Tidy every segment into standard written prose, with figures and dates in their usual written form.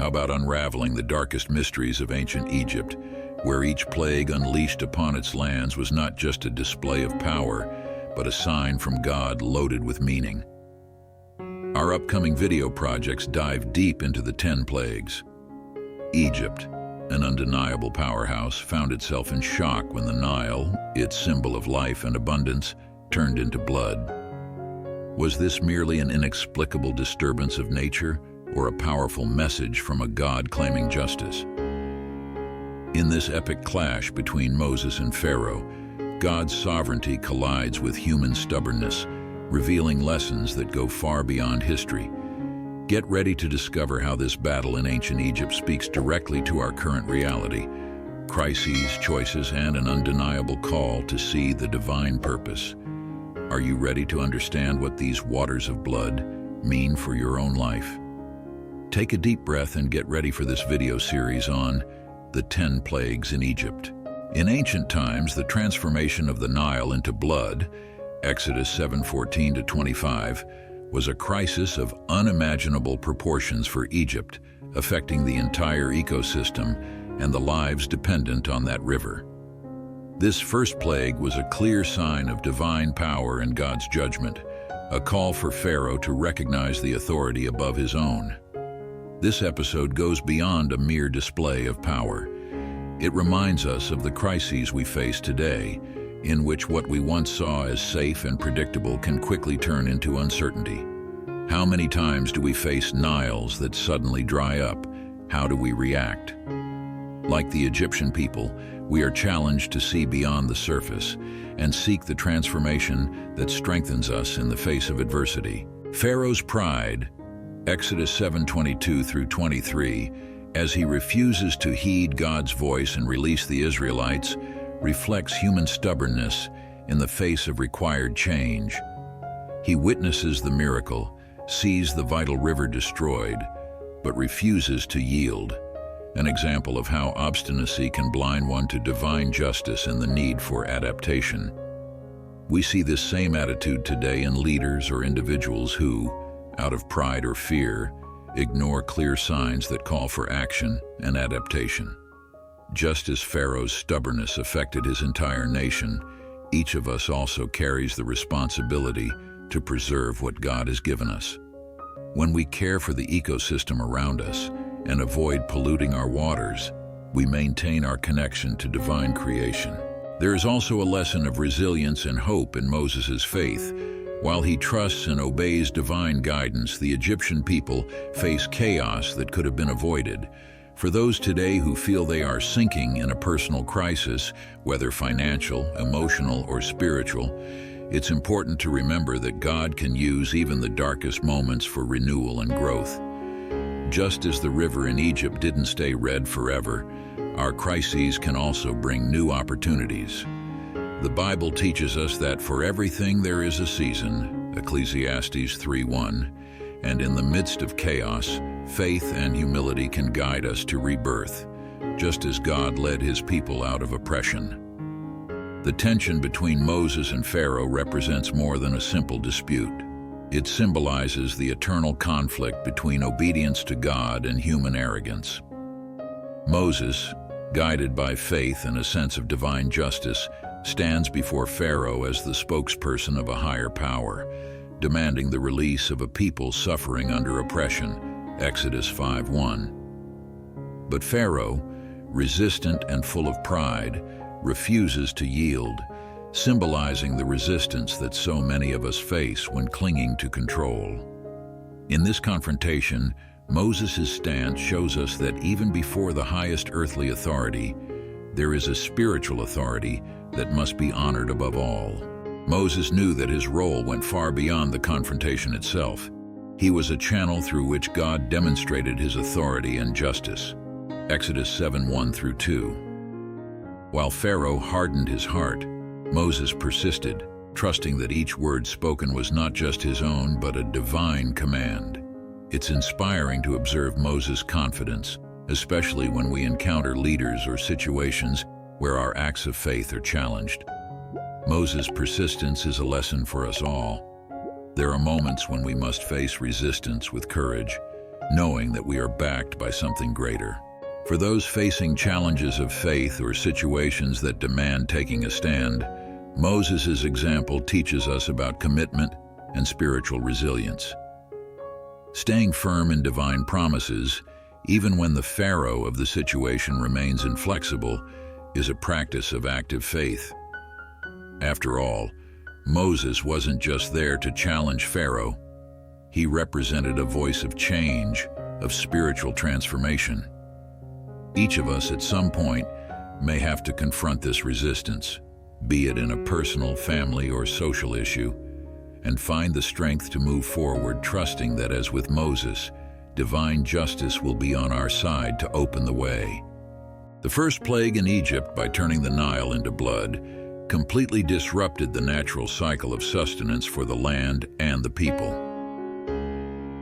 How about unraveling the darkest mysteries of ancient Egypt, where each plague unleashed upon its lands was not just a display of power, but a sign from God loaded with meaning? Our upcoming video projects dive deep into the 10 plagues. Egypt, an undeniable powerhouse, found itself in shock when the Nile, its symbol of life and abundance, turned into blood. Was this merely an inexplicable disturbance of nature, or a powerful message from a God claiming justice? In this epic clash between Moses and Pharaoh, God's sovereignty collides with human stubbornness, revealing lessons that go far beyond history. Get ready to discover how this battle in ancient Egypt speaks directly to our current reality, crises, choices, and an undeniable call to see the divine purpose. Are you ready to understand what these waters of blood mean for your own life? Take a deep breath and get ready for this video series on the 10 plagues in Egypt. In ancient times, the transformation of the Nile into blood, Exodus 7:14-25, was a crisis of unimaginable proportions for Egypt, affecting the entire ecosystem and the lives dependent on that river. This first plague was a clear sign of divine power and God's judgment, a call for Pharaoh to recognize the authority above his own. This episode goes beyond a mere display of power. It reminds us of the crises we face today, in which what we once saw as safe and predictable can quickly turn into uncertainty. How many times do we face Niles that suddenly dry up? How do we react? Like the Egyptian people, we are challenged to see beyond the surface and seek the transformation that strengthens us in the face of adversity. Pharaoh's pride, Exodus 7:22-23, as he refuses to heed God's voice and release the Israelites, reflects human stubbornness in the face of required change. He witnesses the miracle, sees the vital river destroyed, but refuses to yield, an example of how obstinacy can blind one to divine justice and the need for adaptation. We see this same attitude today in leaders or individuals who, out of pride or fear, ignore clear signs that call for action and adaptation. Just as Pharaoh's stubbornness affected his entire nation, each of us also carries the responsibility to preserve what God has given us. When we care for the ecosystem around us and avoid polluting our waters, we maintain our connection to divine creation. There is also a lesson of resilience and hope in Moses' faith. While he trusts and obeys divine guidance, the Egyptian people face chaos that could have been avoided. For those today who feel they are sinking in a personal crisis, whether financial, emotional, or spiritual, it's important to remember that God can use even the darkest moments for renewal and growth. Just as the river in Egypt didn't stay red forever, our crises can also bring new opportunities. The Bible teaches us that for everything there is a season, Ecclesiastes 3:1, and in the midst of chaos, faith and humility can guide us to rebirth, just as God led his people out of oppression. The tension between Moses and Pharaoh represents more than a simple dispute. It symbolizes the eternal conflict between obedience to God and human arrogance. Moses, guided by faith and a sense of divine justice, stands before Pharaoh as the spokesperson of a higher power, demanding the release of a people suffering under oppression, Exodus 5:1. But Pharaoh, resistant and full of pride, refuses to yield, symbolizing the resistance that so many of us face when clinging to control. In this confrontation, Moses' stance shows us that even before the highest earthly authority, there is a spiritual authority that must be honored above all. Moses knew that his role went far beyond the confrontation itself. He was a channel through which God demonstrated his authority and justice. Exodus 7:1-2. While Pharaoh hardened his heart, Moses persisted, trusting that each word spoken was not just his own, but a divine command. It's inspiring to observe Moses' confidence, especially when we encounter leaders or situations where our acts of faith are challenged. Moses' persistence is a lesson for us all. There are moments when we must face resistance with courage, knowing that we are backed by something greater. For those facing challenges of faith or situations that demand taking a stand, Moses' example teaches us about commitment and spiritual resilience. Staying firm in divine promises, even when the Pharaoh of the situation remains inflexible, is a practice of active faith. After all, Moses wasn't just there to challenge Pharaoh. He represented a voice of change, of spiritual transformation. Each of us at some point may have to confront this resistance, be it in a personal, family, or social issue, and find the strength to move forward, trusting that, as with Moses, divine justice will be on our side to open the way. The first plague in Egypt, by turning the Nile into blood, completely disrupted the natural cycle of sustenance for the land and the people.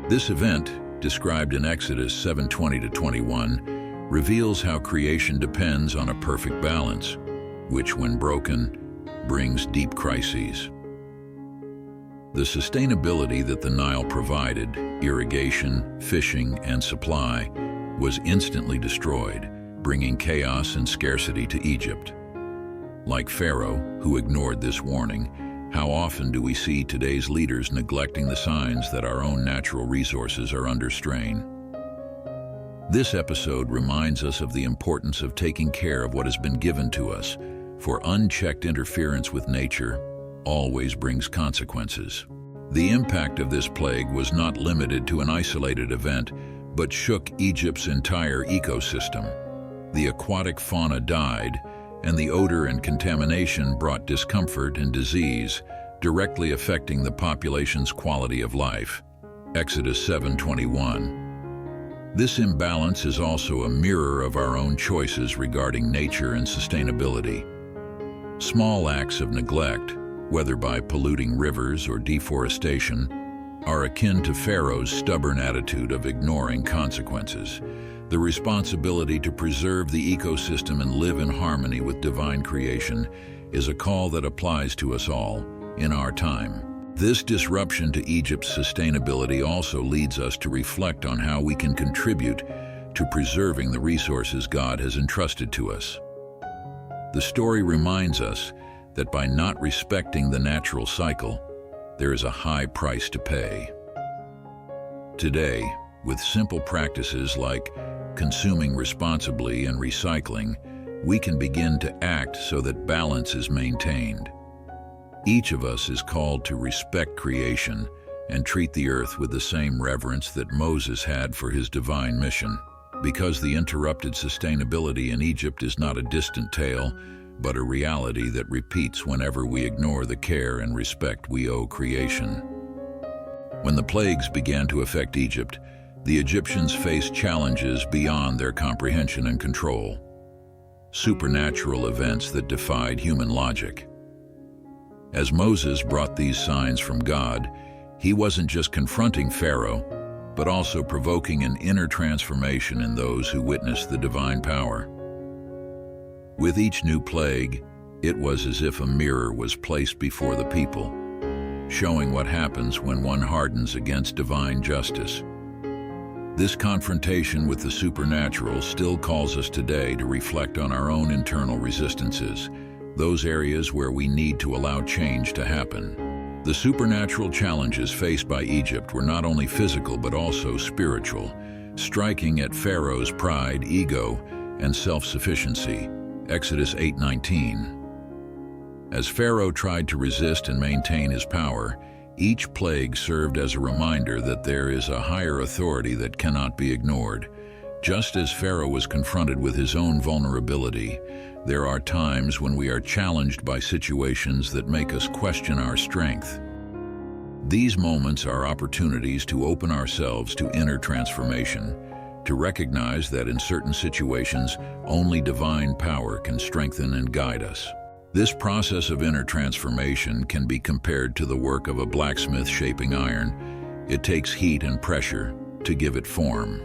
This event, described in Exodus 7:20-21, reveals how creation depends on a perfect balance, which, when broken, brings deep crises. The sustainability that the Nile provided, irrigation, fishing, and supply, was instantly destroyed, bringing chaos and scarcity to Egypt. Like Pharaoh, who ignored this warning, how often do we see today's leaders neglecting the signs that our own natural resources are under strain? This episode reminds us of the importance of taking care of what has been given to us, for unchecked interference with nature always brings consequences. The impact of this plague was not limited to an isolated event, but shook Egypt's entire ecosystem. The aquatic fauna died, and the odor and contamination brought discomfort and disease, directly affecting the population's quality of life. Exodus 7:21. This imbalance is also a mirror of our own choices regarding nature and sustainability. Small acts of neglect, whether by polluting rivers or deforestation, are akin to Pharaoh's stubborn attitude of ignoring consequences. The responsibility to preserve the ecosystem and live in harmony with divine creation is a call that applies to us all in our time. This disruption to Egypt's sustainability also leads us to reflect on how we can contribute to preserving the resources God has entrusted to us. The story reminds us that by not respecting the natural cycle, there is a high price to pay. Today, with simple practices like consuming responsibly and recycling, we can begin to act so that balance is maintained. Each of us is called to respect creation and treat the earth with the same reverence that Moses had for his divine mission. Because the interrupted sustainability in Egypt is not a distant tale, but a reality that repeats whenever we ignore the care and respect we owe creation. When the plagues began to affect Egypt, the Egyptians faced challenges beyond their comprehension and control. Supernatural events that defied human logic. As Moses brought these signs from God, he wasn't just confronting Pharaoh, but also provoking an inner transformation in those who witnessed the divine power. With each new plague, it was as if a mirror was placed before the people, showing what happens when one hardens against divine justice. This confrontation with the supernatural still calls us today to reflect on our own internal resistances, those areas where we need to allow change to happen. The supernatural challenges faced by Egypt were not only physical but also spiritual, striking at Pharaoh's pride, ego, and self-sufficiency. Exodus 8:19. As Pharaoh tried to resist and maintain his power, each plague served as a reminder that there is a higher authority that cannot be ignored. Just as Pharaoh was confronted with his own vulnerability, there are times when we are challenged by situations that make us question our strength. These moments are opportunities to open ourselves to inner transformation, to recognize that in certain situations, only divine power can strengthen and guide us. This process of inner transformation can be compared to the work of a blacksmith shaping iron. It takes heat and pressure to give it form.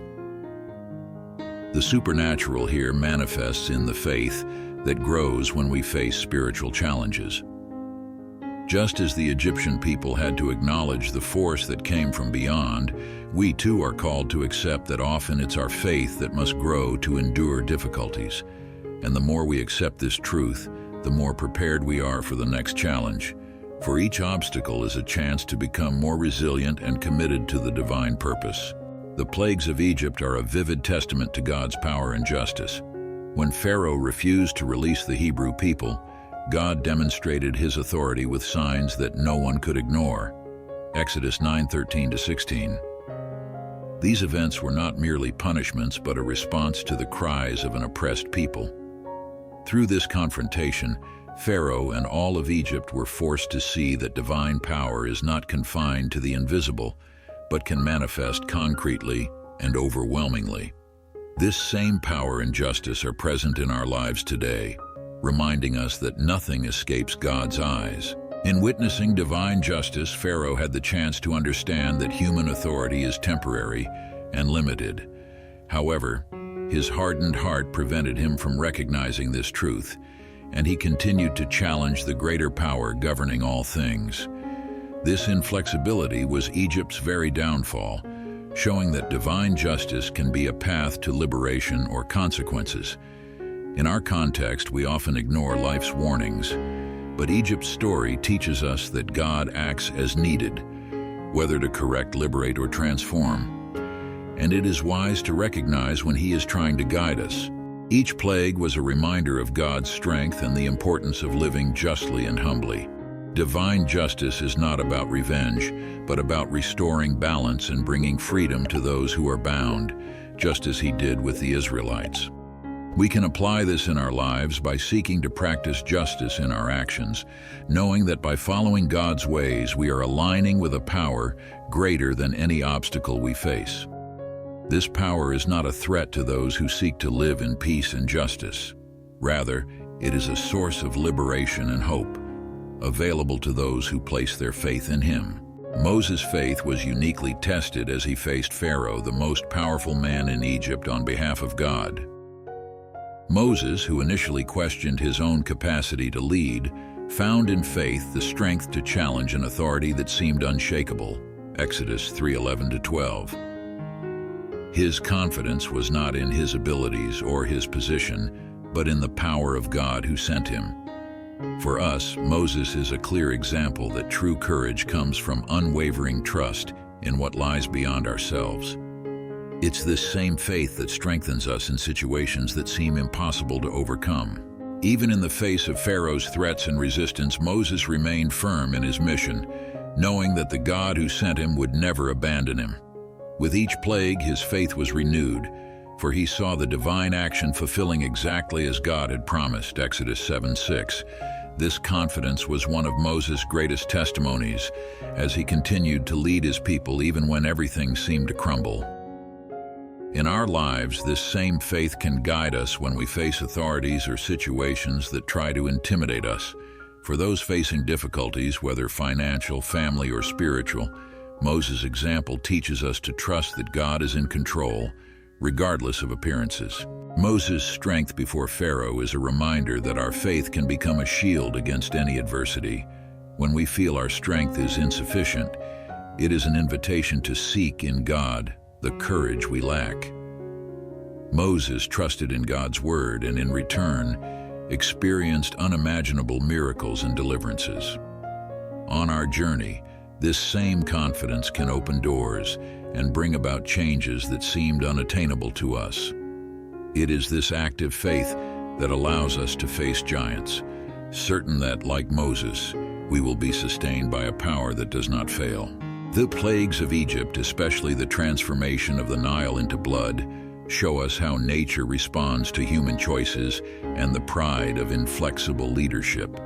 The supernatural here manifests in the faith that grows when we face spiritual challenges. Just as the Egyptian people had to acknowledge the force that came from beyond, we too are called to accept that often it's our faith that must grow to endure difficulties. And the more we accept this truth, the more prepared we are for the next challenge. For each obstacle is a chance to become more resilient and committed to the divine purpose. The plagues of Egypt are a vivid testament to God's power and justice. When Pharaoh refused to release the Hebrew people, God demonstrated his authority with signs that no one could ignore. Exodus 9:13-16. These events were not merely punishments, but a response to the cries of an oppressed people. Through this confrontation, Pharaoh and all of Egypt were forced to see that divine power is not confined to the invisible, but can manifest concretely and overwhelmingly. This same power and justice are present in our lives today, reminding us that nothing escapes God's eyes. In witnessing divine justice, Pharaoh had the chance to understand that human authority is temporary and limited. However, his hardened heart prevented him from recognizing this truth, and he continued to challenge the greater power governing all things. This inflexibility was Egypt's very downfall, showing that divine justice can be a path to liberation or consequences. In our context, we often ignore life's warnings, but Egypt's story teaches us that God acts as needed, whether to correct, liberate, or transform. And it is wise to recognize when He is trying to guide us. Each plague was a reminder of God's strength and the importance of living justly and humbly. Divine justice is not about revenge, but about restoring balance and bringing freedom to those who are bound, just as He did with the Israelites. We can apply this in our lives by seeking to practice justice in our actions, knowing that by following God's ways we are aligning with a power greater than any obstacle we face. This power is not a threat to those who seek to live in peace and justice. Rather, it is a source of liberation and hope, available to those who place their faith in Him. Moses' faith was uniquely tested as he faced Pharaoh, the most powerful man in Egypt, on behalf of God. Moses, who initially questioned his own capacity to lead, found in faith the strength to challenge an authority that seemed unshakable. Exodus 3:11-12. His confidence was not in his abilities or his position, but in the power of God who sent him. For us, Moses is a clear example that true courage comes from unwavering trust in what lies beyond ourselves. It's this same faith that strengthens us in situations that seem impossible to overcome. Even in the face of Pharaoh's threats and resistance, Moses remained firm in his mission, knowing that the God who sent him would never abandon him. With each plague, his faith was renewed, for he saw the divine action fulfilling exactly as God had promised. Exodus 7:6. This confidence was one of Moses' greatest testimonies as he continued to lead his people even when everything seemed to crumble. In our lives, this same faith can guide us when we face authorities or situations that try to intimidate us. For those facing difficulties, whether financial, family, or spiritual, Moses' example teaches us to trust that God is in control, regardless of appearances. Moses' strength before Pharaoh is a reminder that our faith can become a shield against any adversity. When we feel our strength is insufficient, it is an invitation to seek in God the courage we lack. Moses trusted in God's word and in return experienced unimaginable miracles and deliverances. On our journey, this same confidence can open doors and bring about changes that seemed unattainable to us. It is this active faith that allows us to face giants, certain that, like Moses, we will be sustained by a power that does not fail. The plagues of Egypt, especially the transformation of the Nile into blood, show us how nature responds to human choices and the pride of inflexible leadership.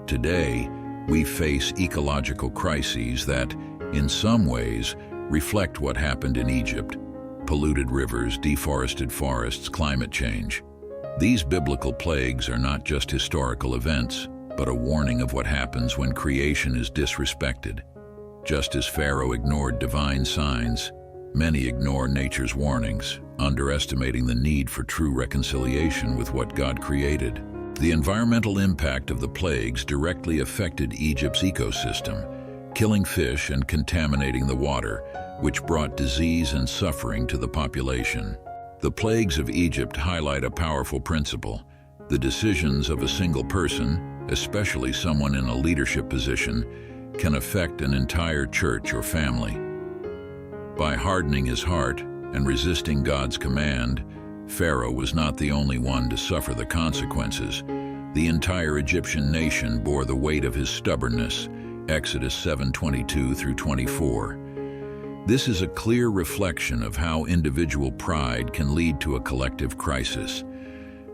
Today, we face ecological crises that, in some ways, reflect what happened in Egypt: polluted rivers, deforested forests, climate change. These biblical plagues are not just historical events, but a warning of what happens when creation is disrespected. Just as Pharaoh ignored divine signs, many ignore nature's warnings, underestimating the need for true reconciliation with what God created. The environmental impact of the plagues directly affected Egypt's ecosystem, killing fish and contaminating the water, which brought disease and suffering to the population. The plagues of Egypt highlight a powerful principle. The decisions of a single person, especially someone in a leadership position, can affect an entire church or family. By hardening his heart and resisting God's command, Pharaoh was not the only one to suffer the consequences. The entire Egyptian nation bore the weight of his stubbornness, Exodus 7:22 through 24. This is a clear reflection of how individual pride can lead to a collective crisis.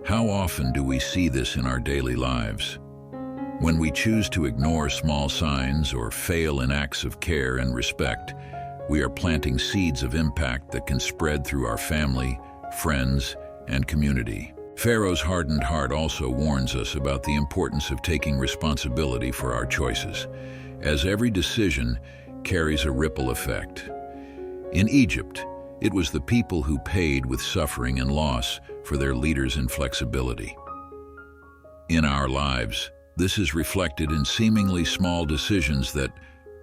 How often do we see this in our daily lives? When we choose to ignore small signs or fail in acts of care and respect, we are planting seeds of impact that can spread through our family, friends, and community. Pharaoh's hardened heart also warns us about the importance of taking responsibility for our choices, as every decision carries a ripple effect. In Egypt, it was the people who paid with suffering and loss for their leaders' inflexibility. In our lives, this is reflected in seemingly small decisions that,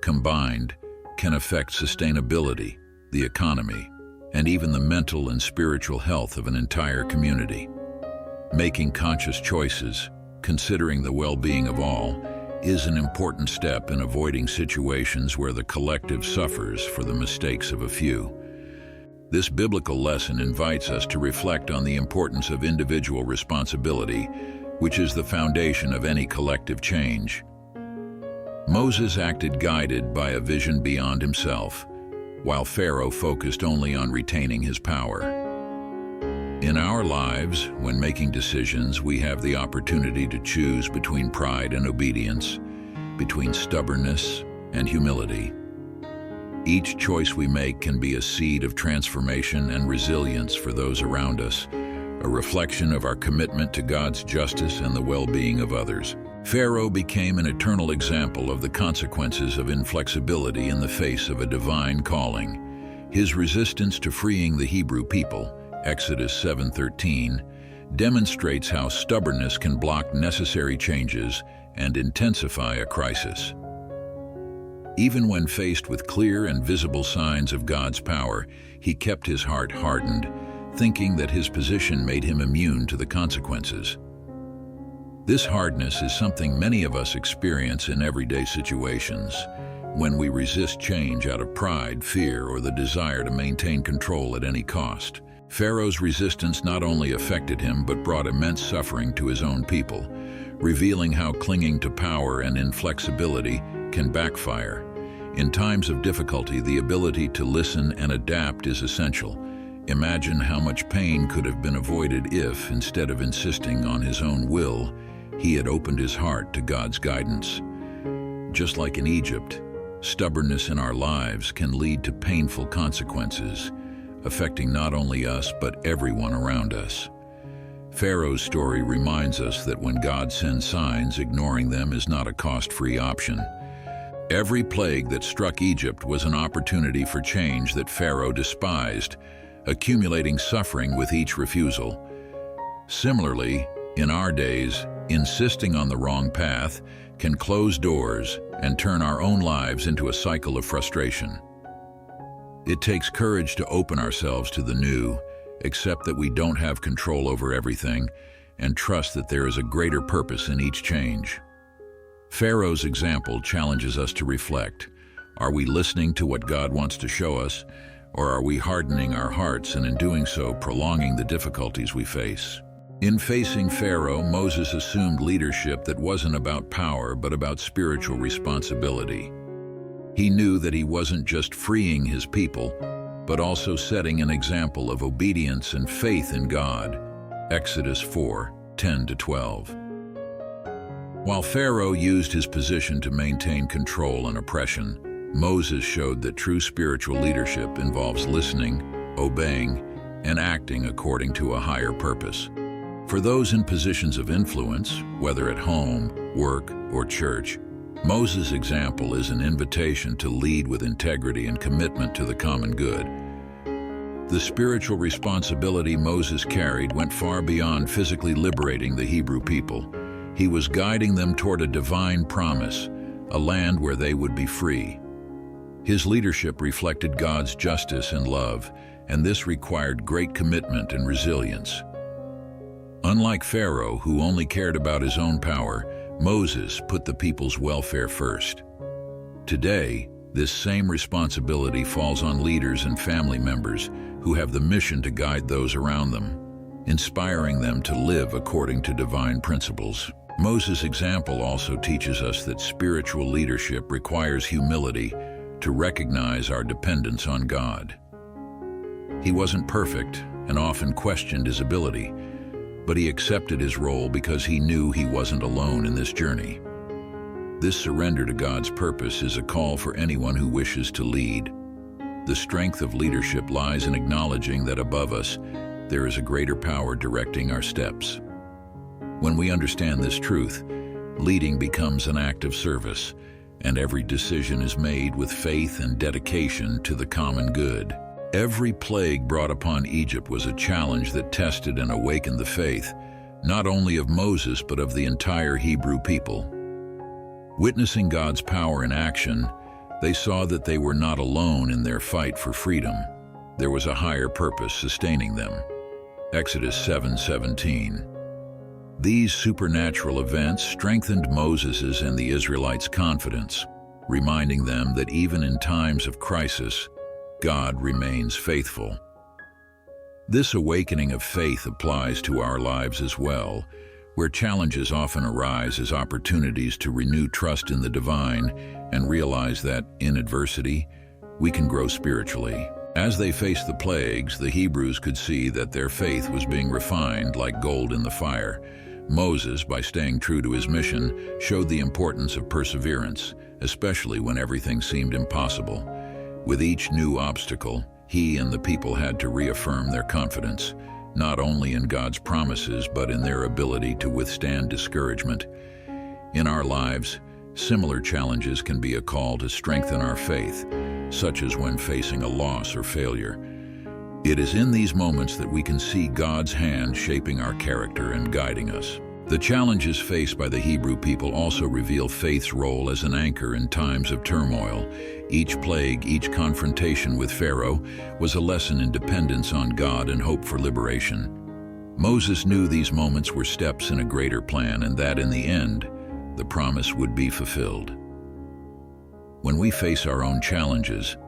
combined, can affect sustainability, the economy, and even the mental and spiritual health of an entire community. Making conscious choices, considering the well-being of all, is an important step in avoiding situations where the collective suffers for the mistakes of a few. This biblical lesson invites us to reflect on the importance of individual responsibility, which is the foundation of any collective change. Moses acted guided by a vision beyond himself, while Pharaoh focused only on retaining his power. In our lives, when making decisions, we have the opportunity to choose between pride and obedience, between stubbornness and humility. Each choice we make can be a seed of transformation and resilience for those around us, a reflection of our commitment to God's justice and the well-being of others. Pharaoh became an eternal example of the consequences of inflexibility in the face of a divine calling. His resistance to freeing the Hebrew people, Exodus 7:13, demonstrates how stubbornness can block necessary changes and intensify a crisis. Even when faced with clear and visible signs of God's power, he kept his heart hardened, thinking that his position made him immune to the consequences. This hardness is something many of us experience in everyday situations, when we resist change out of pride, fear, or the desire to maintain control at any cost. Pharaoh's resistance not only affected him but brought immense suffering to his own people, revealing how clinging to power and inflexibility can backfire. In times of difficulty, the ability to listen and adapt is essential. Imagine how much pain could have been avoided if, instead of insisting on his own will, he had opened his heart to God's guidance. Just like in Egypt, stubbornness in our lives can lead to painful consequences, affecting not only us but everyone around us. Pharaoh's story reminds us that when God sends signs, ignoring them is not a cost-free option. Every plague that struck Egypt was an opportunity for change that Pharaoh despised, accumulating suffering with each refusal. Similarly, in our days, insisting on the wrong path can close doors and turn our own lives into a cycle of frustration. It takes courage to open ourselves to the new, accept that we don't have control over everything, and trust that there is a greater purpose in each change. Pharaoh's example challenges us to reflect. Are we listening to what God wants to show us, or are we hardening our hearts and in doing so prolonging the difficulties we face? In facing Pharaoh, Moses assumed leadership that wasn't about power but about spiritual responsibility. He knew that he wasn't just freeing his people, but also setting an example of obedience and faith in God. Exodus 4:10-12. While Pharaoh used his position to maintain control and oppression, Moses showed that true spiritual leadership involves listening, obeying, and acting according to a higher purpose. For those in positions of influence, whether at home, work, or church, Moses' example is an invitation to lead with integrity and commitment to the common good. The spiritual responsibility Moses carried went far beyond physically liberating the Hebrew people. He was guiding them toward a divine promise, a land where they would be free. His leadership reflected God's justice and love, and this required great commitment and resilience. Unlike Pharaoh, who only cared about his own power, Moses put the people's welfare first. Today, this same responsibility falls on leaders and family members who have the mission to guide those around them, inspiring them to live according to divine principles. Moses' example also teaches us that spiritual leadership requires humility to recognize our dependence on God. He wasn't perfect and often questioned his ability, but he accepted his role because he knew he wasn't alone in this journey. This surrender to God's purpose is a call for anyone who wishes to lead. The strength of leadership lies in acknowledging that above us, there is a greater power directing our steps. When we understand this truth, leading becomes an act of service, and every decision is made with faith and dedication to the common good. Every plague brought upon Egypt was a challenge that tested and awakened the faith, not only of Moses but of the entire Hebrew people. Witnessing God's power in action, they saw that they were not alone in their fight for freedom. There was a higher purpose sustaining them. Exodus 7:17. These supernatural events strengthened Moses' and the Israelites' confidence, reminding them that even in times of crisis, God remains faithful. This awakening of faith applies to our lives as well, where challenges often arise as opportunities to renew trust in the divine and realize that, in adversity, we can grow spiritually. As they faced the plagues, the Hebrews could see that their faith was being refined like gold in the fire. Moses, by staying true to his mission, showed the importance of perseverance, especially when everything seemed impossible. With each new obstacle, he and the people had to reaffirm their confidence, not only in God's promises but in their ability to withstand discouragement. In our lives, similar challenges can be a call to strengthen our faith, such as when facing a loss or failure. It is in these moments that we can see God's hand shaping our character and guiding us. The challenges faced by the Hebrew people also reveal faith's role as an anchor in times of turmoil. Each plague, each confrontation with Pharaoh, was a lesson in dependence on God and hope for liberation. Moses knew these moments were steps in a greater plan and that in the end, the promise would be fulfilled. When we face our own challenges,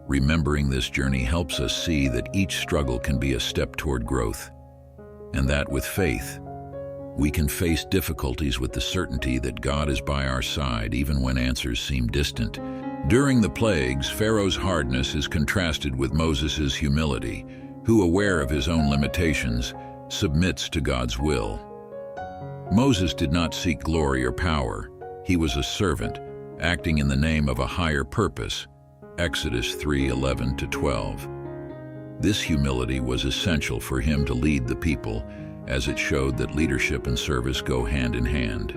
remembering this journey helps us see that each struggle can be a step toward growth, and that with faith, we can face difficulties with the certainty that God is by our side even when answers seem distant. During the plagues, Pharaoh's hardness is contrasted with Moses' humility, who, aware of his own limitations, submits to God's will. Moses did not seek glory or power. He was a servant, acting in the name of a higher purpose. Exodus 3:11-12. This humility was essential for him to lead the people, as it showed that leadership and service go hand in hand.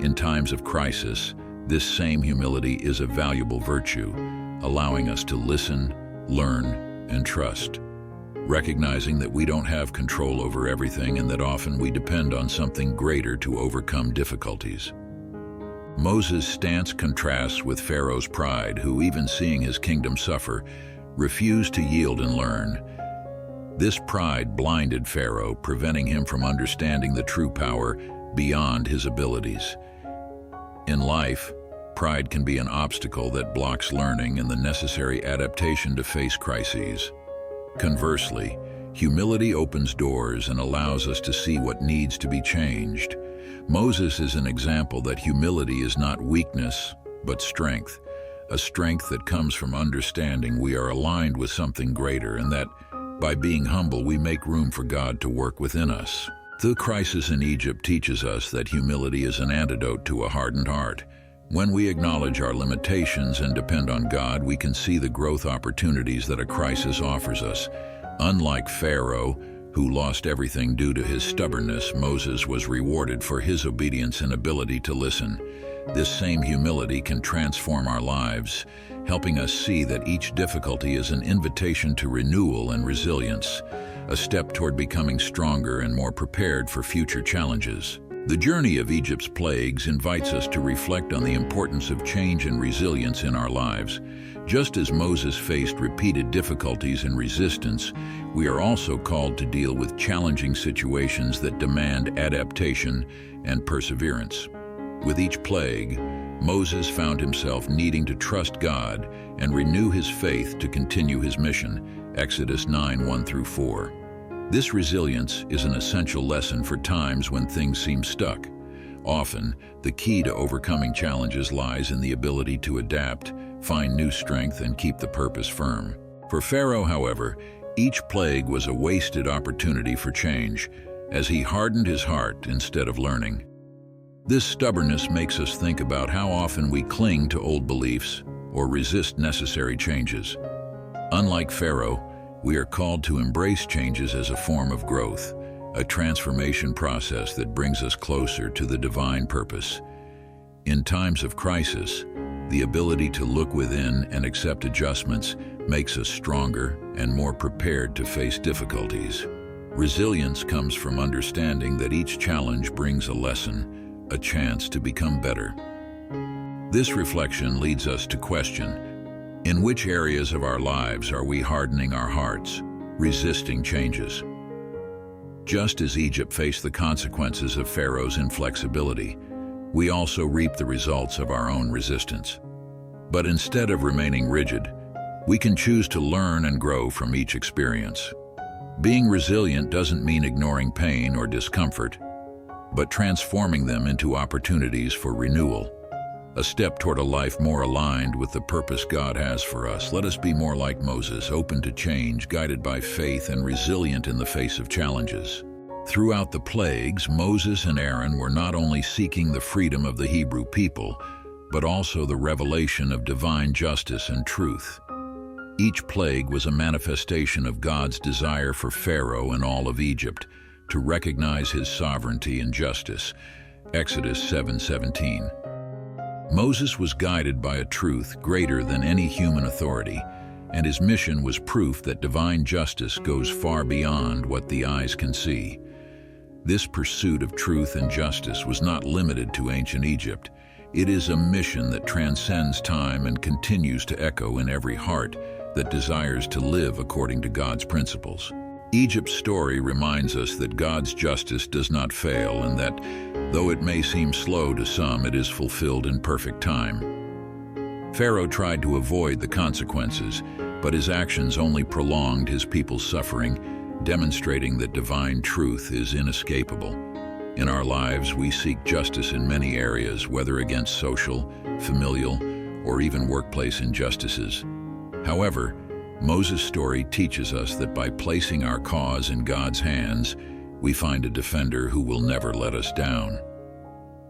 In times of crisis, this same humility is a valuable virtue, allowing us to listen, learn, and trust, recognizing that we don't have control over everything and that often we depend on something greater to overcome difficulties. Moses' stance contrasts with Pharaoh's pride, who, even seeing his kingdom suffer, refused to yield and learn. This pride blinded Pharaoh, preventing him from understanding the true power beyond his abilities. In life, pride can be an obstacle that blocks learning and the necessary adaptation to face crises. Conversely, humility opens doors and allows us to see what needs to be changed. Moses is an example that humility is not weakness, but strength, a strength that comes from understanding we are aligned with something greater and that, by being humble, we make room for God to work within us. The crisis in Egypt teaches us that humility is an antidote to a hardened heart. When we acknowledge our limitations and depend on God, we can see the growth opportunities that a crisis offers us. Unlike Pharaoh, who lost everything due to his stubbornness, Moses was rewarded for his obedience and ability to listen. This same humility can transform our lives, helping us see that each difficulty is an invitation to renewal and resilience, a step toward becoming stronger and more prepared for future challenges. The journey of Egypt's plagues invites us to reflect on the importance of change and resilience in our lives. Just as Moses faced repeated difficulties and resistance, we are also called to deal with challenging situations that demand adaptation and perseverance. With each plague, Moses found himself needing to trust God and renew his faith to continue his mission. Exodus 9:1-4. This resilience is an essential lesson for times when things seem stuck. Often, the key to overcoming challenges lies in the ability to adapt, find new strength, and keep the purpose firm. For Pharaoh, however, each plague was a wasted opportunity for change, as he hardened his heart instead of learning. This stubbornness makes us think about how often we cling to old beliefs or resist necessary changes. Unlike Pharaoh, we are called to embrace changes as a form of growth, a transformation process that brings us closer to the divine purpose. In times of crisis, the ability to look within and accept adjustments makes us stronger and more prepared to face difficulties. Resilience comes from understanding that each challenge brings a lesson, a chance to become better. This reflection leads us to question, in which areas of our lives are we hardening our hearts, resisting changes? Just as Egypt faced the consequences of Pharaoh's inflexibility, we also reap the results of our own resistance. But instead of remaining rigid, we can choose to learn and grow from each experience. Being resilient doesn't mean ignoring pain or discomfort, but transforming them into opportunities for renewal, a step toward a life more aligned with the purpose God has for us. Let us be more like Moses, open to change, guided by faith, and resilient in the face of challenges. Throughout the plagues, Moses and Aaron were not only seeking the freedom of the Hebrew people, but also the revelation of divine justice and truth. Each plague was a manifestation of God's desire for Pharaoh and all of Egypt to recognize his sovereignty and justice. Exodus 7:17. Moses was guided by a truth greater than any human authority, and his mission was proof that divine justice goes far beyond what the eyes can see. This pursuit of truth and justice was not limited to ancient Egypt. It is a mission that transcends time and continues to echo in every heart that desires to live according to God's principles. Egypt's story reminds us that God's justice does not fail, and that, though it may seem slow to some, it is fulfilled in perfect time. Pharaoh tried to avoid the consequences, but his actions only prolonged his people's suffering, demonstrating that divine truth is inescapable. In our lives, we seek justice in many areas, whether against social, familial, or even workplace injustices. However, Moses' story teaches us that by placing our cause in God's hands, we find a defender who will never let us down.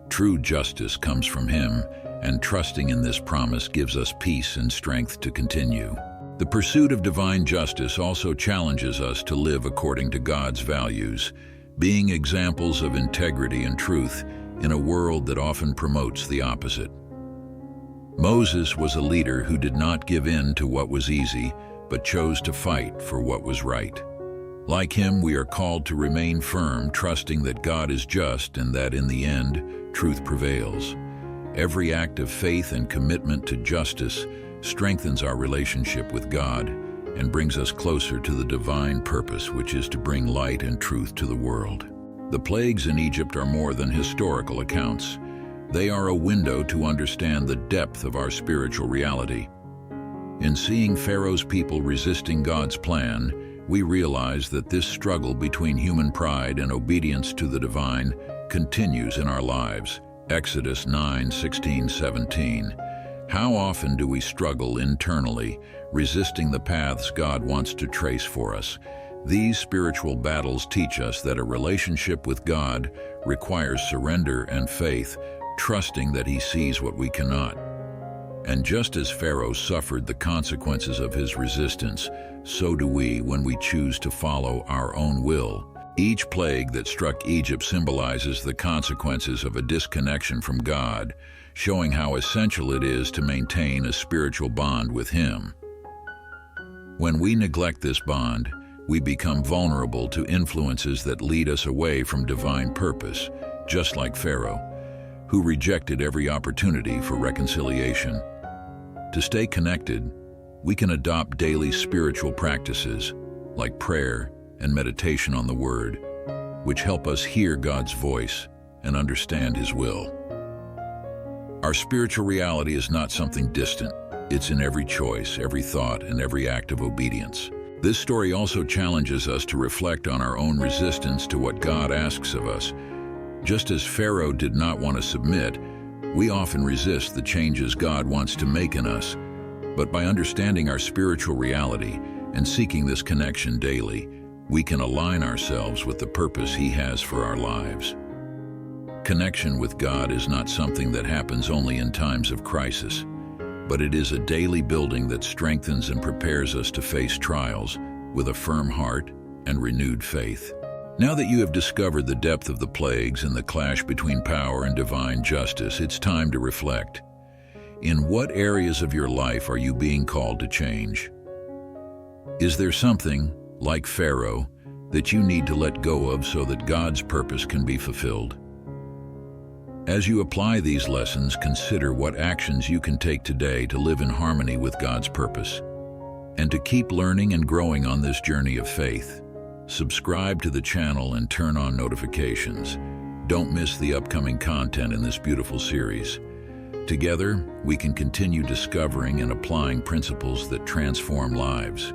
True justice comes from him, and trusting in this promise gives us peace and strength to continue. The pursuit of divine justice also challenges us to live according to God's values, being examples of integrity and truth in a world that often promotes the opposite. Moses was a leader who did not give in to what was easy, but chose to fight for what was right. Like him, we are called to remain firm, trusting that God is just and that in the end, truth prevails. Every act of faith and commitment to justice strengthens our relationship with God and brings us closer to the divine purpose, which is to bring light and truth to the world. The plagues in Egypt are more than historical accounts. They are a window to understand the depth of our spiritual reality. In seeing Pharaoh's people resisting God's plan, we realize that this struggle between human pride and obedience to the divine continues in our lives. Exodus 9:16-17. How often do we struggle internally, resisting the paths God wants to trace for us? These spiritual battles teach us that a relationship with God requires surrender and faith, trusting that He sees what we cannot. And just as Pharaoh suffered the consequences of his resistance, so do we when we choose to follow our own will. Each plague that struck Egypt symbolizes the consequences of a disconnection from God, showing how essential it is to maintain a spiritual bond with Him. When we neglect this bond, we become vulnerable to influences that lead us away from divine purpose, just like Pharaoh, who rejected every opportunity for reconciliation. To stay connected, we can adopt daily spiritual practices like prayer and meditation on the Word, which help us hear God's voice and understand His will. Our spiritual reality is not something distant. It's in every choice, every thought, and every act of obedience. This story also challenges us to reflect on our own resistance to what God asks of us. Just as Pharaoh did not want to submit, we often resist the changes God wants to make in us. But by understanding our spiritual reality and seeking this connection daily, we can align ourselves with the purpose He has for our lives. Connection with God is not something that happens only in times of crisis, but it is a daily building that strengthens and prepares us to face trials with a firm heart and renewed faith. Now that you have discovered the depth of the plagues and the clash between power and divine justice, it's time to reflect. In what areas of your life are you being called to change? Is there something, like Pharaoh, that you need to let go of so that God's purpose can be fulfilled? As you apply these lessons, consider what actions you can take today to live in harmony with God's purpose, and to keep learning and growing on this journey of faith. Subscribe to the channel and turn on notifications. Don't miss the upcoming content in this beautiful series. Together, we can continue discovering and applying principles that transform lives.